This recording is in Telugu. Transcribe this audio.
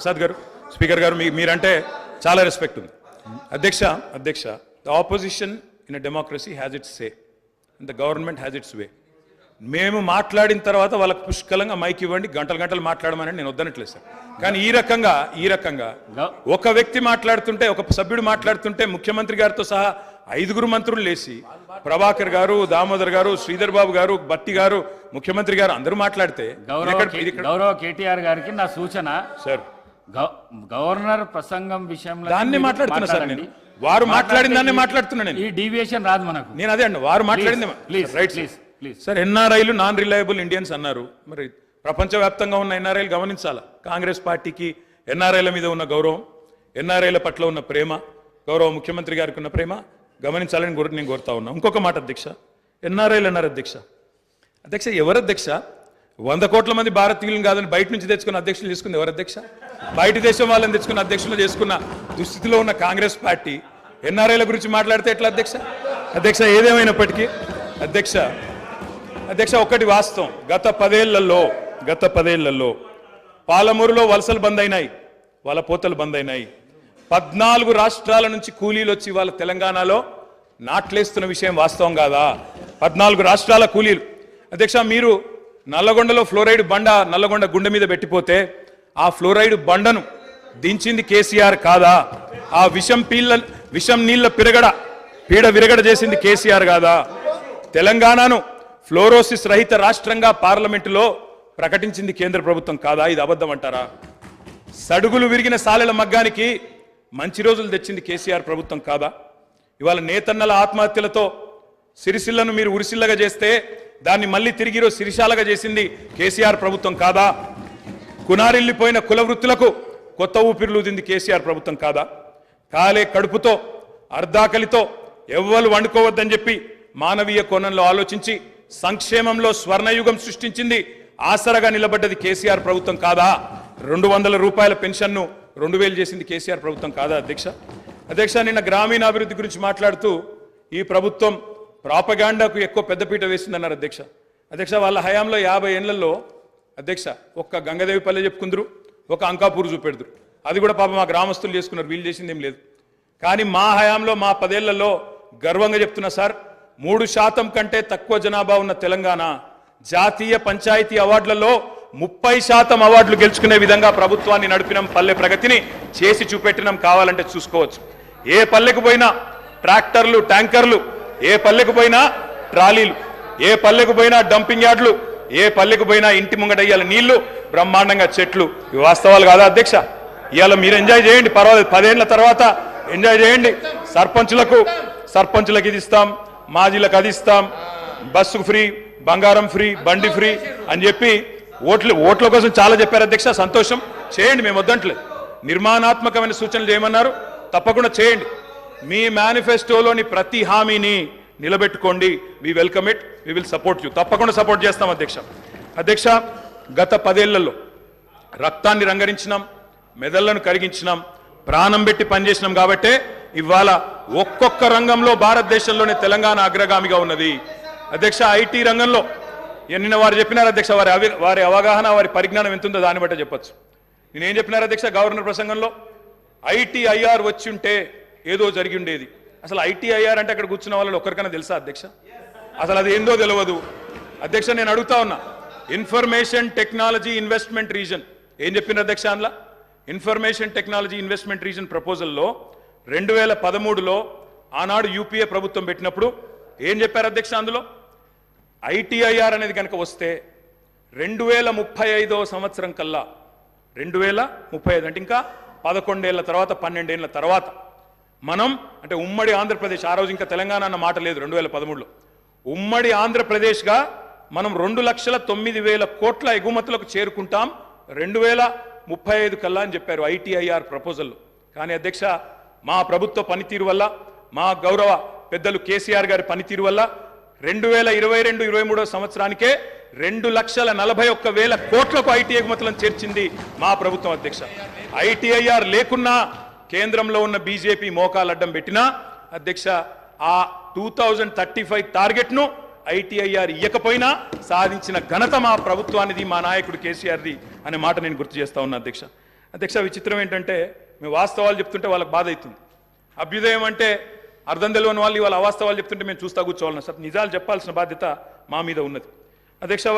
ప్రసాద్ గారు స్పీకర్ గారు మీరంటే చాలా రెస్పెక్ట్ ఉంది. అధ్యక్ష the opposition in a democracy has its say and the government has its way. మేము మాట్లాడిన తర్వాత వాళ్ళకి పుష్కలంగా మైక్ ఇవ్వండి, గంటలు మాట్లాడమని నేను వద్దనట్లేదు సార్. కానీ ఈ రకంగా ఒక వ్యక్తి మాట్లాడుతుంటే, ఒక సభ్యుడు మాట్లాడుతుంటే ముఖ్యమంత్రి గారితో సహా 5 మంత్రులు లేచి ప్రభాకర్ గారు, దామోదర్ గారు, శ్రీధర్ బాబు గారు, బట్టి గారు, ముఖ్యమంత్రి గారు అందరూ మాట్లాడితే గౌరవ కేటీఆర్ గారికి నా సూచన సార్, గవర్నర్ ప్రసంగం విషయంలో దాన్ని మాట్లాడుతున్నా సార్. నేను వారు మాట్లాడిన దాన్ని మాట్లాడుతున్నాను. ఈ డీవియేషన్ రాదు మనకు. నేను అదే అండి, వారు మాట్లాడింది రైట్ సార్. ఎన్ఆర్ఐలు నాన్ రిలయబుల్ ఇండియన్స్ అన్నారు. మరి ప్రపంచవ్యాప్తంగా ఉన్న ఎన్ఆర్ఐలు గమనించాలా. కాంగ్రెస్ పార్టీకి ఎన్ఆర్ఐల మీద ఉన్న గౌరవం, ఎన్ఆర్ఐల పట్ల ఉన్న ప్రేమ, గౌరవ ముఖ్యమంత్రి గారికి ఉన్న ప్రేమ గమనించాలని నేను కోరుతా ఉన్నా. ఇంకొక మాట అధ్యక్ష, ఎన్ఆర్ఐలు అన్నారు అధ్యక్ష ఎవరు అధ్యక్ష? 100 కోట్ల మంది భారతీయులను కాదని బయట నుంచి తెచ్చుకున్న అధ్యక్షులు తీసుకుంది ఎవరు అధ్యక్ష? బయట దేశం వాళ్ళని తెచ్చుకున్న అధ్యక్షులు చేసుకున్న దుస్థితిలో ఉన్న కాంగ్రెస్ పార్టీ ఎన్ఆర్ఐల గురించి మాట్లాడితే ఎట్లా అధ్యక్ష? ఏదేమైనప్పటికీ అధ్యక్ష ఒకటి వాస్తవం, గత పదేళ్లలో పాలమూరులో వలసలు బంద్ అయినాయి, వాళ్ళ పోతలు బంద్ అయినాయి. 14 రాష్ట్రాల నుంచి కూలీలు వచ్చి వాళ్ళ తెలంగాణలో నాట్లేస్తున్న విషయం వాస్తవం కాదా? 14 రాష్ట్రాల కూలీలు. అధ్యక్ష మీరు నల్లగొండలో ఫ్లోరైడ్ బండ నల్లగొండ గుండె మీద పెట్టిపోతే ఆ ఫ్లోరైడ్ బండను దించింది కేసీఆర్ కాదా? ఆ విషం నీళ్ల పీడ విరగడ చేసింది కేసీఆర్ కాదా? తెలంగాణను ఫ్లోరోసిస్ రహిత రాష్ట్రంగా పార్లమెంటులో ప్రకటించింది కేంద్ర ప్రభుత్వం కాదా? ఇది అబద్ధం అంటారా? సడుగులు విరిగిన సాలెల మగ్గానికి మంచి రోజులు తెచ్చింది కేసీఆర్ ప్రభుత్వం కాదా? ఇవాళ నేతన్నల ఆత్మహత్యలతో సిరిసిల్లను మీరు ఉరిసిల్లగా చేస్తే దాన్ని మళ్ళీ తిరిగి సిరిశాలగా చేసింది కేసీఆర్ ప్రభుత్వం కాదా? కునారిల్లిపోయిన కుల వృత్తులకు కొత్త ఊపిరులుదింది కేసీఆర్ ప్రభుత్వం కాదా? కాలే కడుపుతో అర్ధాకలితో ఎవ్వరు వండుకోవద్దని చెప్పి మానవీయ కోణంలో ఆలోచించి సంక్షేమంలో స్వర్ణయుగం సృష్టించింది, ఆసరగా నిలబడ్డది కేసీఆర్ ప్రభుత్వం కాదా? 200 రూపాయల పెన్షన్ను 2000 చేసింది కేసీఆర్ ప్రభుత్వం కాదా? అధ్యక్ష నిన్న గ్రామీణాభివృద్ధి గురించి మాట్లాడుతూ ఈ ప్రభుత్వం ప్రాపగాండాకు ఎక్కువ పెద్దపీట వేసిందన్నారు అధ్యక్ష వాళ్ళ హయాంలో 50 ఏళ్లలో అధ్యక్ష ఒక్క గంగదేవి పల్లె చెప్పుకుందరు, ఒక అంకాపూర్ చూపెడుదురు. అది కూడా పాప మా గ్రామస్తులు చేసుకున్నారు, వీళ్ళు చేసింది ఏం లేదు. కానీ మా హయాంలో మా 10 ఏళ్లలో గర్వంగా చెప్తున్నా సార్, 3% కంటే తక్కువ జనాభా ఉన్న తెలంగాణ జాతీయ పంచాయతీ అవార్డులలో 30% అవార్డులు గెలుచుకునే విధంగా ప్రభుత్వాన్ని నడిపినాం. పల్లె ప్రగతిని చేసి చూపెట్టినాం. కావాలంటే చూసుకోవచ్చు. ఏ పల్లెకు పోయినా ట్రాక్టర్లు, ట్యాంకర్లు, ఏ పల్లెకు పోయినా ట్రాలీలు, ఏ పల్లెకు పోయినా డంపింగ్ యార్డులు, ఏ పల్లెకు పోయినా ఇంటి ముంగట ఇయ్యాల నీళ్లు, బ్రహ్మాండంగా చెట్లు. ఇవి వాస్తవాలు కాదా అధ్యక్ష? ఇవాళ మీరు ఎంజాయ్ చేయండి, పర్వాలేదు. 10 ఏళ్ల తర్వాత ఎంజాయ్ చేయండి. సర్పంచులకు ఇది ఇస్తాం, మాజీలకు అది ఇస్తాం, బస్సు ఫ్రీ, బంగారం ఫ్రీ, బండి ఫ్రీ అని చెప్పి ఓట్ల కోసం చాలా చెప్పారు అధ్యక్ష. సంతోషం, చేయండి, మేము వద్దంటలేదు. నిర్మాణాత్మకమైన సూచనలు చేయమన్నారు, తప్పకుండా చేయండి. మీ మేనిఫెస్టోలోని ప్రతి హామీని నిలబెట్టుకోండి. We welcome it, we will support you. తప్పకుండా సపోర్ట్ చేస్తాం అధ్యక్ష. గత 10 ఏళ్లలో రక్తాన్ని రంగరించినాం, మెదళ్లను కరిగించినాం, ప్రాణం పెట్టి పనిచేసినాం. కాబట్టే ఇవాళ ఒక్కొక్క రంగంలో భారతదేశంలోనే తెలంగాణ అగ్రగామిగా ఉన్నది అధ్యక్ష. ఐటీ రంగంలో నిన్న వారు చెప్పినారు అధ్యక్ష, వారి అవగాహన, వారి పరిజ్ఞానం ఎంతుందో దాన్ని బట్టే చెప్పచ్చు. నేనేం చెప్పినారు అధ్యక్ష గవర్నర్ ప్రసంగంలో? ITIR వచ్చి ఉంటే ఏదో జరిగి ఉండేది. అసలు ITIR అంటే అక్కడ కూర్చున్న వాళ్ళు ఒక్కరికైనా తెలుసా అధ్యక్ష? అసలు అది ఏందో తెలియదు అధ్యక్ష. నేను అడుగుతా ఉన్నా, ఇన్ఫర్మేషన్ టెక్నాలజీ ఇన్వెస్ట్మెంట్ రీజన్ ఏం చెప్పిన అధ్యక్ష? అందులో ఇన్ఫర్మేషన్ టెక్నాలజీ ఇన్వెస్ట్మెంట్ రీజన్ ప్రపోజల్లో 2013లో ఆనాడు UPA ప్రభుత్వం పెట్టినప్పుడు ఏం చెప్పారు అధ్యక్ష? అందులో ITIR అనేది కనుక వస్తే 2035వ సంవత్సరం కల్లా, 2035 అంటే ఇంకా 11 ఏళ్ల తర్వాత, 12 ఏళ్ల తర్వాత మనం అంటే ఉమ్మడి ఆంధ్రప్రదేశ్, ఆ రోజు ఇంకా తెలంగాణ అన్న మాట లేదు, 2013లో ఉమ్మడి ఆంధ్రప్రదేశ్గా మనం 2,09,000 కోట్ల ఎగుమతులకు చేరుకుంటాం 2035 కల్లా అని చెప్పారు ITIR ప్రపోజల్లో. కానీ అధ్యక్ష మా ప్రభుత్వ పనితీరు వల్ల, మా గౌరవ పెద్దలు కేసీఆర్ గారి పనితీరు వల్ల 2022-23వ సంవత్సరానికే 2,41,000 కోట్లకు IT ఎగుమతులను చేర్చింది మా ప్రభుత్వం అధ్యక్ష. ITIR లేకున్నా కేంద్రంలో ఉన్న బీజేపీ మోకాలు అడ్డం పెట్టినా అధ్యక్ష ఆ 2035 టార్గెట్ను ITIR ఇయ్యకపోయినా సాధించిన ఘనత మా ప్రభుత్వానిది, మా నాయకుడు కేసీఆర్ది అనే మాట నేను గుర్తు చేస్తా ఉన్నా అధ్యక్ష. అధ్యక్ష విచిత్రం ఏంటంటే మేము వాస్తవాలు చెప్తుంటే వాళ్ళకి బాధ అవుతుంది. అభ్యుదయం అంటే అర్థం తెలియని వాళ్ళు ఇవాళ అవాస్తవాలు చెప్తుంటే మేము చూస్తా కూర్చోవాలన్నా సార్. నిజాలు చెప్పాల్సిన బాధ్యత మా మీద ఉన్నది. అధ్యక్ష